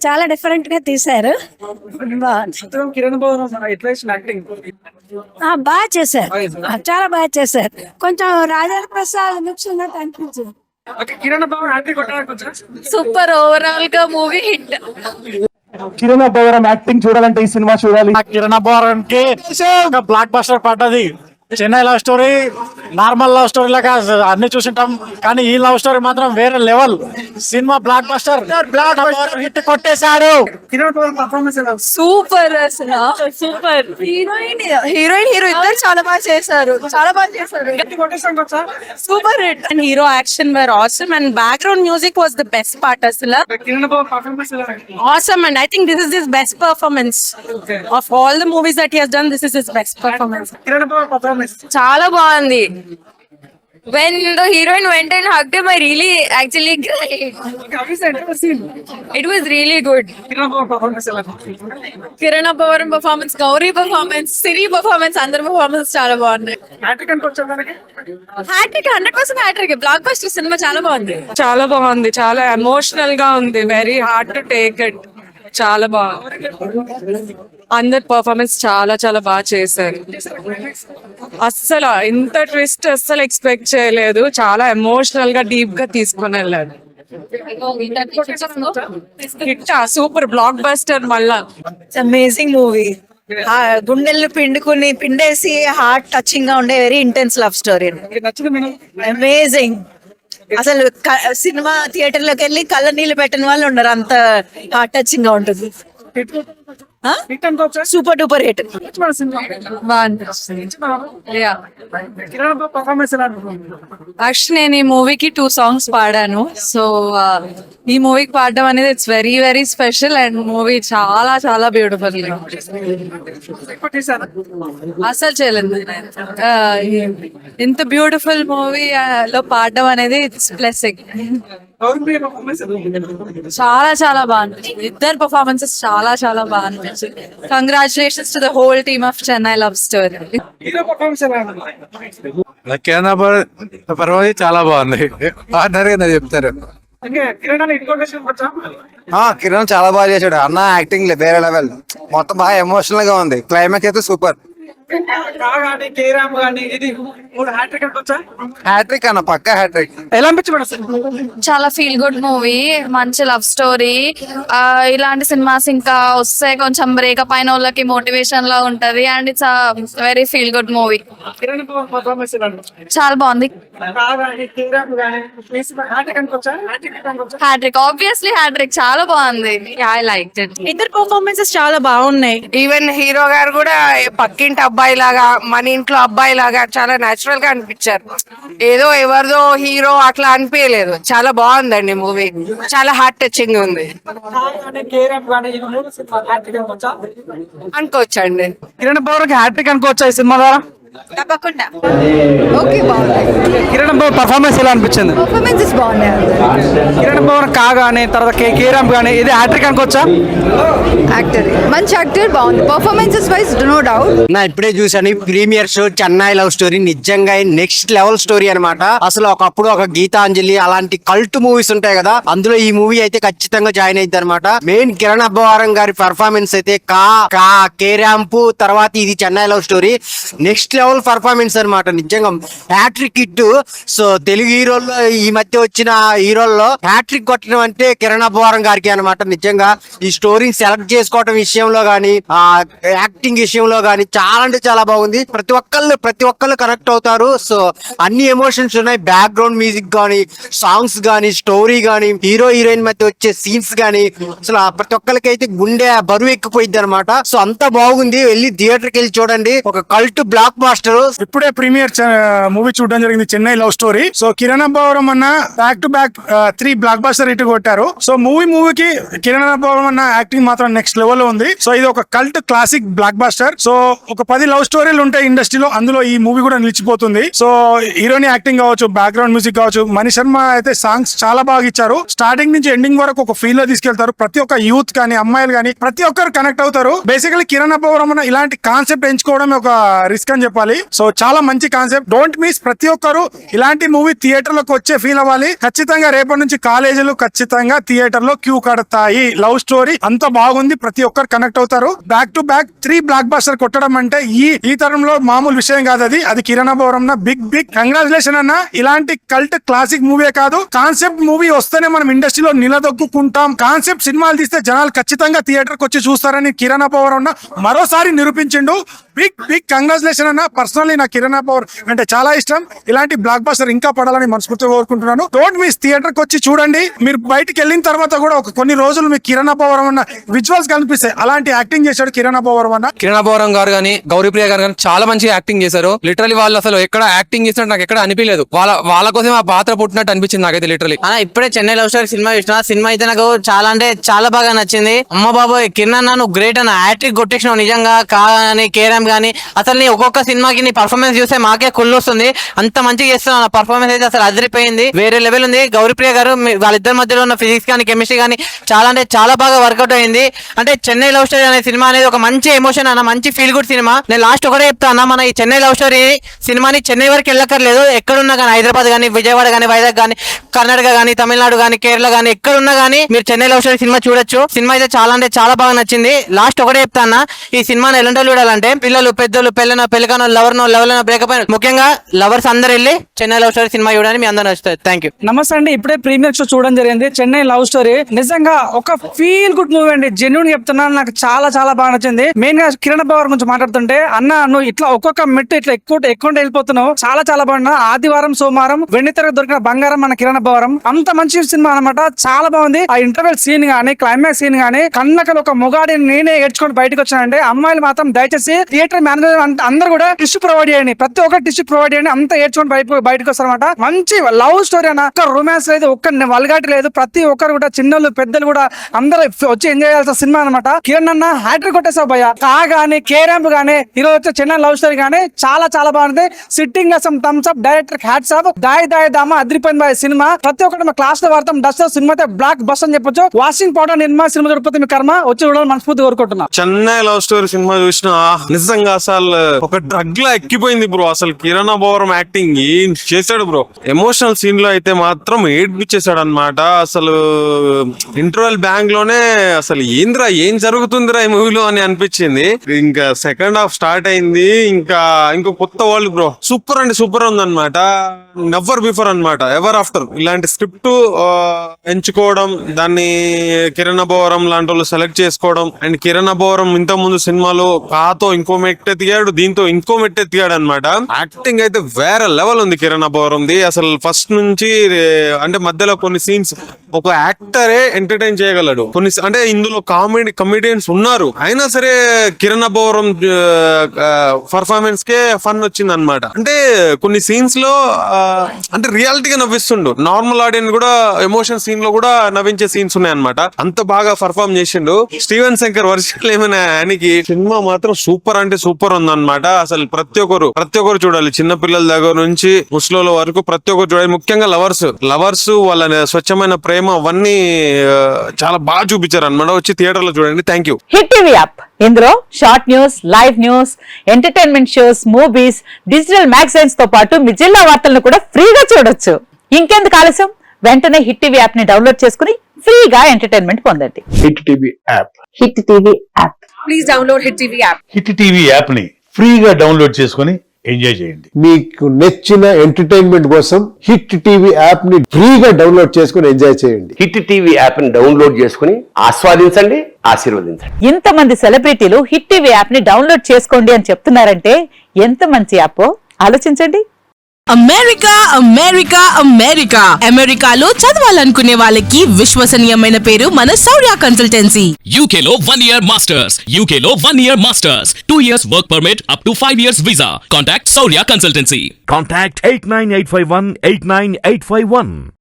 చాలా డిఫరెంట్ గా తీశారు. బాగుంది. కిరణ్ బాబు ఎట్లా యాక్టింగ్ బాగా చేశారు. చాలా బాగా చేశారు. కొంచెం రాజేంద్ర ప్రసాద్ లుక్స్ ఉన్నట్టు అనిపించింది. కిరణ్ బాబు యాక్టింగ్ కొట్టడానికి సూపర్, ఓవరాల్ గా movie hit. Kiran Abbavaram acting చూడాలంటే ఈ సినిమా చూడాలి. కిరణ్ అబ్బవరం కి బ్లాక్ బస్టర్ పడ్డది. Chennai love story normal love story లాగా అన్ని చూసింటాం, కానీ ఈ లవ్ స్టోరీ మాత్రం వేరే level. Cinema block buster hit కొట్టేశాడు. కిరణ్ బాబు పర్ఫార్మెన్స్ ఎలా సూపర్, అసలు సూపర్. హీరోయిన్ హీరో ఇద్దరు చాలా బాగా చేశారు, చాలా బాగా చేశారు. కొట్టేసాం వచ్చా super hit. And hero action where awesome and background music was the best part. అసలు కిరణ్ బాబు పర్ఫార్మెన్స్ ఎలా awesome, and I think this is his best performance of all the movies that he has done. This is his best performance. Kiran Babu performance చాలా బాగుంది. When the heroine went and hugged him, I really actually cried. It was really good. Kiran Babu performance ఎలా Kiran Abbavaram performance, Gauri performance, Siri performance, అందరి performance చాలా బాగున్నాయి. Acting అనుకు వచ్చా మనకి hat trick, 100% hat trick. Blockbuster సినిమా చాలా బాగుంది. చాలా బాగుంది, చాలా ఎమోషనల్ గా ఉంది, very hard to take it. చాలా బాగుంది, అందరి పర్ఫార్మెన్స్ చాలా చాలా బాగా చేశారు. అస్సలు ఇంత ట్విస్ట్ అస్సలు ఎక్స్పెక్ట్ చేయలేదు. చాలా ఎమోషనల్ గా డీప్ గా తీసుకుని వెళ్ళారు. Hit, super block buster. మళ్ళా అమేజింగ్ మూవీ. గుండెల్ని పిండేసి హార్ట్ టచింగ్ గా ఉండే వెరీ ఇంటెన్స్ లవ్ స్టోరీ. నచ్చింది మేడం అమేజింగ్. అసలు సినిమా థియేటర్ లోకి వెళ్ళి కళ్ళ నీళ్ళు పెట్టిన వాళ్ళు ఉన్నారు, అంత హార్ట్ టచింగ్ గా ఉంటుంది. హిట్ అనుకోవచ్చా సూపర్ డూపర్ హిట్. మన సినిమా కిరణ్ బాబు పర్ఫార్మెన్స్ ఎలా యాక్చువల్లీ నేను ఈ మూవీకి 2 songs పాడాను. సో ఈ మూవీకి పాడడం అనేది it's very very special, and movie చాలా చాలా బ్యూటిఫుల్. అసలు చేయలేదు ఇంత బ్యూటిఫుల్ మూవీ లో పాడడం అనేది ఇట్స్ బ్లెస్సింగ్. చాలా చాలా బాగుంది. ఇద్దరు పర్ఫార్మెన్సెస్ చాలా చాలా బాగుంది. Congratulations to the whole team of Chennai love story. Hero performance ఎలా కిరణ్ పర్వాలేదు, చాలా బాగుంది. ఆర్డినరీగా చెప్తారు. కిరణ్ హిట్ కొట్టేసాం వచ్చా కిరణ్ చాలా బాగా చేశాడు అన్న. యాక్టింగ్ వేరే లెవెల్, మొత్తం బాగా ఎమోషనల్ గా ఉంది. క్లైమాక్స్ అయితే సూపర్. కానీ కేరామ్ కానీ ఇది మూడు హ్యాట్రిక్ అనుకోవచ్చా హ్యాట్రిక్ అన్న, పక్కా హ్యాట్రిక్. ఎలా అనిపించబడి చాలా ఫీల్ గుడ్ మూవీ, మంచి లవ్ స్టోరీ. ఇలాంటి సినిమాస్ ఇంకా వస్తే కొంచెం బ్రేకప్ అయిన వాళ్ళకి మోటివేషన్ లా ఉంటది. And it's very feel good movie. Kiran Babu performance ఎలా చాలా బాగుంది. కేరామ్ కానీ హ్యాట్రిక్ అనుకోవచ్చా హ్యాట్రిక్, ఆబ్వియస్లీ హ్యాట్రిక్, చాలా బాగుంది. I like it. ఇద్దరు పర్ఫార్మెన్సెస్ చాలా బాగున్నాయి. ఈవెన్ హీరో గారు కూడా పక్కింటి అబ్బాయి లాగా, మన ఇంట్లో అబ్బాయి లాగా చాలా నేచురల్ గా అనిపించారు. ఏదో ఎవరిదో హీరో అట్లా అనిపించలేదు. చాలా బాగుందండి మూవీ, చాలా హార్ట్ టచింగ్ ఉంది. కేరామ్ కానీ ఇది మూడు సినిమా హ్యాట్రిక్ అనుకోవచ్చా అనుకోవచ్చండి. కిరణ్ బాబు హ్యాట్రిక్ అనుకోవచ్చా ఈ సినిమా ద్వారా తప్పకుండా. ఓకే, బాగుంది. కిరణ్ బాబు పర్ఫార్మెన్స్ ఎలా అనిపించింది పర్ఫార్మెన్సెస్ బాగున్నాయి. కిరణ్ బాబు కాగానే తర్వాత కేరామ్ కానీ ఇది హ్యాట్రిక్ అనుకోవచ్చా యాక్టర్, మంచి యాక్టర్, బాగుంది. Performances wise no doubt. నా ఇప్పుడే చూసాను premiere show Chennai love story. నిజంగా నెక్స్ట్ లెవెల్ స్టోరీ అనమాట. అసలు ఒకప్పుడు ఒక గీతాంజలి అలాంటి కల్ట్ మూవీస్ ఉంటాయి కదా, అందులో ఈ మూవీ అయితే ఖచ్చితంగా జాయిన్ అయింది అనమాట. మెయిన్ కిరణ్ అబ్బవరం గారి పర్ఫార్మెన్స్ అయితే కేరాంపు తర్వాత ఇది Chennai love story next level performance అనమాట. నిజంగా హ్యాట్రిక్ హిట్. సో తెలుగు హీరోల్లో ఈ మధ్య వచ్చిన హీరోల్లో హ్యాట్రిక్ కొట్టడం అంటే కిరణ్ అబ్బవరం గారికి అనమాట. నిజంగా ఈ స్టోరీని సెలెక్ట్ చేసుకోవడం విషయంలో గానీ, యాక్టింగ్ విషయంలో గానీ చాలా అంటే చాలా బాగుంది. ప్రతి ఒక్కళ్ళు కనెక్ట్ అవుతారు. సో అన్ని ఎమోషన్స్ ఉన్నాయి. బ్యాక్గ్రౌండ్ మ్యూజిక్ గానీ, సాంగ్స్ గానీ, స్టోరీ గానీ, హీరో హీరోయిన్ మధ్య వచ్చే సీన్స్ గానీ, అసలు ప్రతి ఒక్కరికి అయితే గుండె బరువు ఎక్కిపోయింది అనమాట. సో అంత బాగుంది. వెళ్ళి థియేటర్కి వెళ్ళి చూడండి. ఒక కల్ట్ బ్లాక్ బాస్టర్. ఇప్పుడే ప్రీమియర్ మూవీ చూడడం జరిగింది, Chennai love story. So Kiran Abbavaram అన్న back to back 3 blockbuster hit కొట్టారు. సో మూవీకి కిరణ్ అబ్బవరం అన్న యాక్టింగ్ మాత్రం నెక్స్ట్ లెవెల్ లో ఉంది. సో ఇది ఒక cult classic block buster. So ఒక 10 లవ్ స్టోరీలు ఉంటాయి ఇండస్ట్రీలో, అందులో ఈ మూవీ కూడా నిలిచిపోతుంది. సో హీరోని యాక్టింగ్ కావచ్చు, బ్యాక్గ్రౌండ్ మ్యూజిక్ కావచ్చు, మణి శర్మ అయితే సాంగ్స్ చాలా బాగా ఇచ్చారు. స్టార్టింగ్ నుంచి ఎండింగ్ వరకు ఒక ఫీల్ లో తీసుకెళ్తారు. ప్రతి ఒక్క యూత్ కానీ, అమ్మాయిలు కానీ ప్రతి ఒక్కరు కనెక్ట్ అవుతారు. బేసికలీ కిరణ్ అబ్బవరం అన్న ఇలాంటి కాన్సెప్ట్ ఎంచుకోవడం ఒక రిస్క్ అని చెప్పాలి. చెప్పాలి. సో చాలా మంచి కాన్సెప్ట్, డోంట్ మిస్. ప్రతి ఒక్కరు ఇలాంటి మూవీ థియేటర్ లోకి వచ్చే ఫీల్ అవ్వాలి. ఖచ్చితంగా రేపటి నుంచి కాలేజీలు ఖచ్చితంగా థియేటర్ లో క్యూ కడతాయి. లవ్ స్టోరీ అంత బాగుంది, ప్రతి ఒక్కరు కనెక్ట్ అవుతారు. Back to back 3 block buster కొట్టడం అంటే ఈ తరంలో మామూలు విషయం కాదు. అది కిరణ్ అబ్బవరం బిగ్ కంగ్రాచులేషన్ అన్న. ఇలాంటి కల్ట్ క్లాసిక్ మూవీ కాదు, కాన్సెప్ట్ మూవీ వస్తేనే మనం ఇండస్ట్రీలో నిలదొక్కుంటాం. కాన్సెప్ట్ సినిమాలు తీస్తే జనాలు ఖచ్చితంగా థియేటర్ కి వచ్చి చూస్తారని కిరణ్ అబ్బవరం మరోసారి నిరూపించిండు. బిగ్ కంగ్రాచులేషన్ అన్న. పర్సనల్లీ నాకు కిరణ్ అబ్బవరం అంటే చాలా ఇష్టం. ఇలాంటి బ్లాక్ బస్టర్ ఇంకా పడాలని మనస్ఫూర్తిగా కోరుకుంటున్నాను. డోంట్ మిస్, థియేటర్ కి వచ్చి చూడండి. మీరు బయటికి వెళ్ళిన తర్వాత కూడా కొన్ని రోజులు మీకు కిరణ్ అబ్బవరం అన్న విజువల్స్ కనిపిస్తాయి. అలాంటి యాక్టింగ్ చేశాడు కిరణ్ అబ్బవరం అన్న. కిరణ్ అబ్బవరం గారు కానీ గౌరీప్రియ గారు కానీ చాలా మంచిగా యాక్టింగ్ చేశారు. లిటరలీ వాళ్ళు అసలు ఎక్కడ యాక్టింగ్ చేసినట్టు నాకు ఎక్కడ అనిపించలేదు. వాళ్ళ కోసం ఆ పాత్ర పుట్టినట్టు అనిపించింది నాకైతే లిటరలీ. ఇప్పుడే చెన్నై లవ్ స్టోరీ సినిమా చూసిన. సినిమా అయితే నాకు చాలా అంటే చాలా బాగా నచ్చింది. అమ్మ బాబోయ్, కిరణ్ అన్న నువ్వు గ్రేట్ అన్న, హ్యాట్రిక్ కొట్టేసినావు నిజంగా. కానీ కేరామ్ గానీ అసలు నీ ఒక్కొక్క సినిమాకి నీ పర్ఫార్మెన్స్ చూస్తే మాకే కుళ్ళు వస్తుంది. అంత మంచిగా చేస్తున్నావు. పర్ఫార్మెన్స్ అయితే అసలు అదిరిపోయింది, వేరే లెవెల్ ఉంది. గౌరీప్రియ గారు వాళ్ళిద్దరి మధ్యలో ఉన్న ఫిజిక్స్ కానీ కెమిస్ట్రీ కానీ చాలా అంటే చాలా బాగా వర్కౌట్ అయింది. అంటే చెన్నై లవ్ స్టోరీ అనే సినిమా అనేది ఒక మంచి ఎమోషన్ అన్న, మంచి ఫీల్ గుడ్ సినిమా. నేను లాస్ట్ ఒకటే చెప్తా అన్న, మన ఈ చెన్నై లవ్ స్టోరీ సినిమాని చెన్నై వరకు వెళ్ళక్కర్లేదు. ఎక్కడున్నా కానీ హైదరాబాద్ కానీ, విజయవాడ కానీ, వైజాగ్ కానీ, కర్ణాటక కానీ, తమిళనాడు కానీ, కేరళ కానీ, ఎక్కడున్నా కానీ మీరు చెన్నై లవ్ స్టోరీ సినిమా చూడొచ్చు. సినిమా అయితే చాలా అంటే చాలా బాగా నచ్చింది. లాస్ట్ ఒకటే చెప్తా అన్న, ఈ సినిమాని ఎలాంటి చూడాలంటే పిల్లలు, పెద్దలు, పెళ్ళకనో, లవర్నో, లెవెల్ బ్రేకప్ అయిన, ముఖ్యంగా లవర్స్ అందరు వెళ్ళి చెన్నై లవ్ స్టోరీ సినిమా చూడని మీ అందరూ నచ్చుతుంది. Thank you. నమస్తే అండి. ఇప్పుడే ప్రీమియర్ షో చూడడం జరిగింది చెన్నై లవ్ స్టోరీ. నిజంగా ఒక ఫీల్ గుడ్ మూవీ అండి. జెన్యూన్ చెప్తున్నాను, నాకు చాలా చాలా బాగా నచ్చింది. మెయిన్ గా కిరణ్ అబ్బవరం గురించి మాట్లాడుతుంటే, అన్న నువ్వు ఇట్లా ఒక్కొక్క మెట్టు ఇట్లా ఎక్కువ వెళ్ళిపోతున్నావు. చాలా చాలా బాగుంది. ఆదివారం, సోమవారం వెండితెరకు దొరికిన బంగారం మన కిరణ్ అబ్బవరం. అంత మంచి సినిమా అనమాట, చాలా బాగుంది. ఆ ఇంటర్వెల్ సీన్ గానీ, క్లైమాక్స్ సీన్ గానీ, కళ్ళకలు ఒక మొగాడిని నేనే ఏడ్చుకొని బయటకు వచ్చానంటే, అమ్మాయిలు మాత్రం దయచేసి థియేటర్ మేనేజర్ అందరూ కూడా టిష్యూ ప్రొవైడ్ చేయండి. ప్రతి ఒక్క టిష్యూ ప్రొవైడ్ చేయండి. అంత ఏడ్చుకొని బయటకు వస్తారనమాట. మంచి లవ్ స్టోరీ అన్న. ఒక్క రొమాన్స్ లేదు, ఒక్క వల్గాటి లేదు. ప్రతి ఒక్కరు కూడా, చిన్నలు పెద్దలు కూడా అందరూ వచ్చి ఎంజాయ్ చేయాల్సిన సినిమా అనమాట. కిరణ్ అన్న హ్యాట్రిక్ కొట్టేసావు భయ్య. కానీ కేరాంప్ గానీ, ఈరోజు వచ్చే చెన్నై లవ్ స్టోరీ గానీ చాలా చాలా బాగుంది. Sitting awesome thumbs up, director hats off. దాయి దామా అదిరిపోయింది బాయ్ సినిమా. ప్రతి ఒక్కటి మా క్లాస్ లో వాడతాం. డస్ట్ సినిమా అయితే బ్లాక్ బస్ అని చెప్పొచ్చు. వాషింగ్ పౌడర్ నిర్మా సినిమా దొరికిపోతే మీ కర్మ. వచ్చి చూడాలని మనస్ఫూర్తి కోరుకుంటున్నా. చెన్నై లవ్ స్టోరీ సినిమా చూసిన నిజంగా అసలు ఒక డ్రగ్ లా ఎక్కిపోయింది బ్రో. అసలు కిరణ్ అబ్బవరం యాక్టింగ్ ఏం చేశాడు బ్రో. ఎమోషనల్ సీన్ లో అయితే మాత్రం ఏడ్పించేశాడు అనమాట. అసలు ఇంటర్వెల్ బ్యాంక్ లోనే అసలు ఏంద్రా ఏం జరుగుతుందిరా ఈ మూవీలో అని అనిపించింది. ఇంకా సెకండ్ హాఫ్ స్టార్ట్ అయింది, ఇంకో కొత్త వరల్డ్ బ్రో. సూపర్ అంటే సూపర్ ఉందన్నమాట. నెవర్ బిఫోర్ అన్నమాట, ఎవర్ ఆఫ్టర్. ఇలాంటి స్క్రిప్ట్ ఎంచుకోవడం, దాన్ని కిరణ్ అబ్బవరం లాంటి వాళ్ళు సెలెక్ట్ చేసుకోవడం. అండ్ కిరణ్ అబ్బవరం ఇంత ముందు సినిమాలో కాతో ఇంకో మెట్టు ఎత్తిగాడు, దీంతో ఇంకో మెట్టు ఎత్తిగాడు అనమాట. యాక్టింగ్ అయితే వేరే లెవెల్ ఉంది కిరణ్ అబ్బవరంది. అసలు ఫస్ట్ నుంచి అంటే మధ్యలో కొన్ని సీన్స్ ఒక యాక్టరే ఎంటర్టైన్ చేయగలడు. కొన్ని అంటే ఇందులో కమెడియన్స్ ఉన్నారు, అయినా సరే కిరణ్ అబ్బవరం పర్ఫార్మెన్స్ కే ఫన్ వచ్చింది అనమాట. అంటే కొన్ని సీన్స్ లో అంటే రియాలిటీగా నవ్విస్తుండు. నార్మల్ ఆడియన్స్ కూడా ఎమోషన్ సీన్ లో కూడా నవ్వించే సీన్స్ ఉన్నాయి అనమాట. అంత బాగా పర్ఫార్మ్ చేసిండు. స్టీవెన్ శంకర్ వర్షాలు ఏమైనా ఆయనకి. సినిమా మాత్రం సూపర్ అంటే సూపర్ ఉందన్నమాట. అసలు ప్రతి ఒక్కరు చూడాలి. చిన్న పిల్లల దగ్గర నుంచి ముసలోళ్ళ వరకు ప్రతి ఒక్కరు చూడాలి. ముఖ్యంగా లవర్స్ వాళ్ళ స్వచ్ఛమైన ప్రేమ అవన్నీ చాలా బాగా చూపించారు అనమాట. వచ్చి థియేటర్ లో చూడండి. Thank you. Hit TV app, ఇందులో short news, live news, entertainment shows, movies, digital magazines తో పాటు మీ జిల్లా వార్తలను కూడా ఫ్రీగా చూడొచ్చు. ఇంకెందుకు ఆలస్యం, వెంటనే హిట్ టీవీ యాప్ ని డౌన్లోడ్ చేసుకుని ఫ్రీగా ఎంటర్టైన్మెంట్ పొందండి. Hit TV app. Hit TV app. Please download hit TV app. Hit TV app ని ఫ్రీగా డౌన్లోడ్ చేసుకుని ఎంజాయ్ చేయండి. మీకు నచ్చిన ఎంటర్టైన్మెంట్ కోసం హిట్ టీవీ యాప్ ని ఫ్రీగా డౌన్లోడ్ చేసుకుని ఎంజాయ్ చేయండి. హిట్ టీవీ యాప్ ని డౌన్లోడ్ చేసుకుని ఆస్వాదించండి, ఆశీర్వదించండి. ఇంతమంది సెలబ్రిటీలు హిట్ టీవీ యాప్ ని డౌన్లోడ్ చేసుకోండి అని చెప్తున్నారంటే ఎంత మంచి యాప్ ఆలోచించండి. అమెరికాలో చదవాలనుకునే వాళ్ళకి విశ్వసనీయమైన పేరు మన శౌర్య కన్సల్టెన్సీ. యూకేలో 1 year masters, 2 years work permit up to 5 years visa. Contact Saurya Consultancy. Contact 89851 89851.